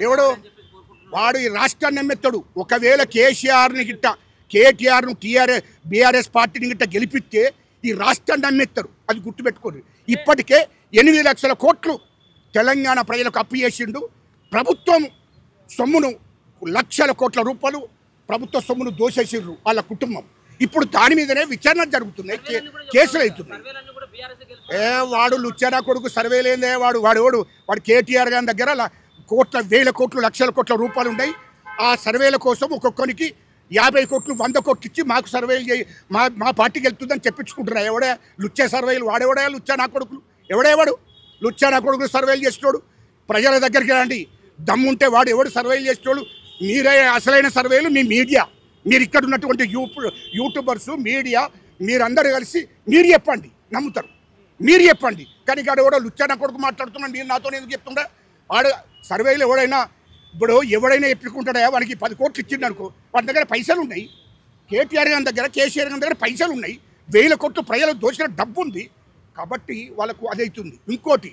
ఎవడు వాడు ఈ రాష్ట్రాన్ని నమ్మెత్తాడు. ఒకవేళ కేసీఆర్ని గిట్ట కేటీఆర్ను బీఆర్ఎస్ పార్టీని గిట్ట గెలిపిస్తే ఈ రాష్ట్రాన్ని నమ్మెత్తారు. అది గుర్తుపెట్టుకోండి. ఇప్పటికే 8 లక్షల కోట్లు తెలంగాణ ప్రజలకు అప్పు చేసిండు. ప్రభుత్వం సొమ్మును లక్షల కోట్ల రూపాయలు ప్రభుత్వ సొమ్మును దోషేసిండ్రు వాళ్ళ కుటుంబం. ఇప్పుడు దాని మీదనే విచారణ జరుగుతున్నాయి, కేసులు అవుతున్నాయి. వాడు లుచ్చారా కొడుకు సర్వేలేందే వాడు కేటీఆర్ గారి దగ్గర వేల కోట్లు లక్షల కోట్ల రూపాయలు ఉన్నాయి. ఆ సర్వేల కోసం ఒక్కొక్కరికి 50 కోట్లు 100 కోట్లు ఇచ్చి మాకు సర్వేలు చేయి మా పార్టీకి వెళ్తుందని చెప్పించుకుంటున్నారు. ఎవడే లుచ్చా సర్వేలు? వాడెవడే లుచ్చా నా కొడుకులు? ఎవడేవాడు లుచ్చా నా కొడుకులు సర్వేలు చేసేటోడు? ప్రజల దగ్గరికి రండి, దమ్ముంటే వాడు ఎవడు సర్వేలు చేసేటోడు? మీరే అసలైన సర్వేలు. మీ మీడియా, మీరు ఇక్కడ ఉన్నటువంటి యూట్యూబర్స్ మీడియా మీరందరూ కలిసి మీరు చెప్పండి, నమ్ముతారు. మీరు చెప్పండి. కానీ ఇక్కడ ఎవడో లుచ్చాన కొడుకు మాట్లాడుతున్నాడు, మీరు నాతో ఎందుకు చెప్తుండే? వాడు సర్వేలు ఎవడైనా చెప్పుకుంటాడా? వానికి 10 కోట్లు ఇచ్చిండు అనుకో, వాడి దగ్గర పైసలు ఉన్నాయి. కేటీఆర్ గారి దగ్గర కేసీఆర్ గారి దగ్గర పైసలు ఉన్నాయి. 1000 కోట్లు ప్రజలకు దోచిన డబ్బు ఉంది. కాబట్టి వాళ్ళకు అదవుతుంది. ఇంకోటి